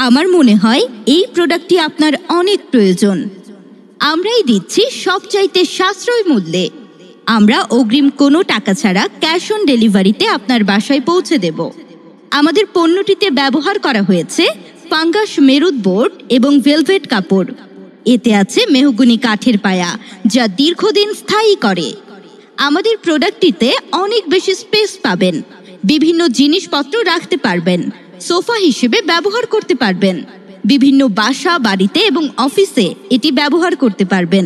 আমার মনে হয় এই প্রোডাক্টটি আপনার অনেক প্রয়োজন। আমরাই দিচ্ছি সবচাইতে সাশ্রয় মূল্যে। আমরা অগ্রিম কোনো টাকা ছাড়া ক্যাশ অন ডেলিভারিতে আপনার বাসায় পৌঁছে দেব। আমাদের পণ্যটিতে ব্যবহার করা হয়েছে ফাঙ্গাস মেরুদ বোর্ড এবং ভেলভেট কাপড়। এতে আছে মেহগনি কাঠের পায়া, যা দীর্ঘদিন স্থায়ী করে। আমাদের প্রোডাক্টটিতে অনেক বেশি স্পেস পাবেন। বিভিন্ন জিনিসপত্র রাখতে পারবেন, সোফা হিসেবে ব্যবহার করতে পারবেন। বিভিন্ন বাসা, বাড়িতে এবং অফিসে এটি ব্যবহার করতে পারবেন।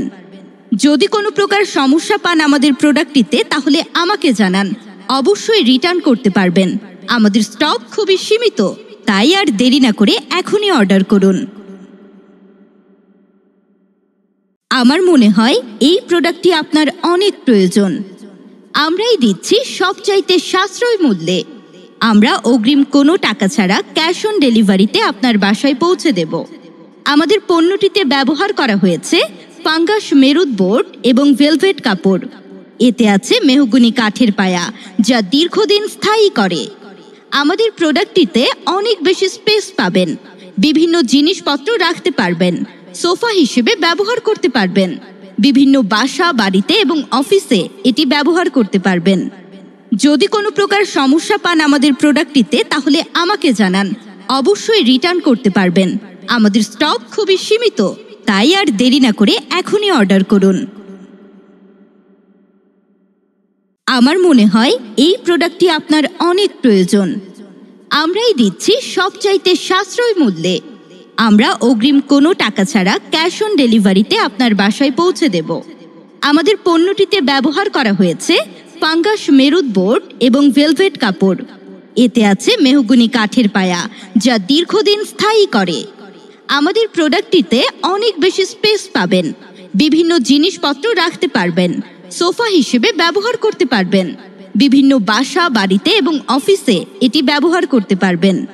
যদি কোনো প্রকার সমস্যা পান আমাদের প্রোডাক্টটিতে, তাহলে আমাকে জানান। অবশ্যই রিটার্ন করতে পারবেন। আমাদের স্টক খুবই সীমিত, তাই আর দেরি না করে এখনই অর্ডার করুন। আমার মনে হয় এই প্রোডাক্টটি আপনার অনেক প্রয়োজন। আমরাই দিচ্ছি সবচাইতে সাশ্রয় মূল্যে। আমরা অগ্রিম কোনো টাকা ছাড়া ক্যাশ অন ডেলিভারিতে আপনার বাসায় পৌঁছে দেব। আমাদের পণ্যটিতে ব্যবহার করা হয়েছে ফাঙ্গাস মেরুদ বোর্ড এবং ভেলভেট কাপড়। এতে আছে মেহগনি কাঠের পায়া, যা দীর্ঘদিন স্থায়ী করে। আমাদের প্রোডাক্টটিতে অনেক বেশি স্পেস পাবেন। বিভিন্ন জিনিসপত্র রাখতে পারবেন, সোফা হিসেবে ব্যবহার করতে পারবেন। বিভিন্ন বাসা, বাড়িতে এবং অফিসে এটি ব্যবহার করতে পারবেন। যদি কোনো প্রকার সমস্যা পান আমাদের প্রোডাক্টটিতে, তাহলে আমাকে জানান। অবশ্যই রিটার্ন করতে পারবেন। আমাদের স্টক খুবই সীমিত, তাই আর দেরি না করে এখনই অর্ডার করুন। আমার মনে হয় এই প্রোডাক্টটি আপনার অনেক প্রয়োজন। আমরাই দিচ্ছি সবচাইতে সাশ্রয় মূল্যে। আমরা অগ্রিম কোনো টাকা ছাড়া ক্যাশ অন ডেলিভারিতে আপনার বাসায় পৌঁছে দেব। আমাদের পণ্যটিতে ব্যবহার করা হয়েছে ফাঙ্গাস মেরুদ বোর্ড এবং ভেলভেট কাপড়। এতে আছে মেহগনি কাঠের পায়া, যা দীর্ঘদিন স্থায়ী করে। আমাদের প্রোডাক্টটিতে অনেক বেশি স্পেস পাবেন। বিভিন্ন জিনিসপত্র রাখতে পারবেন, সোফা হিসেবে ব্যবহার করতে পারবেন। বিভিন্ন বাসা, বাড়িতে এবং অফিসে এটি ব্যবহার করতে পারবেন।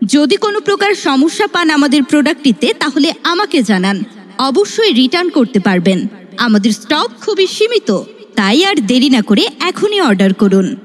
যদি কোনো প্রকার সমস্যা পান আমাদের প্রোডাক্টটিতে, তাহলে আমাকে জানান। অবশ্যই রিটার্ন করতে পারবেন। আমাদের স্টক খুবই সীমিত, তাই আর দেরি না করে এখনই অর্ডার করুন।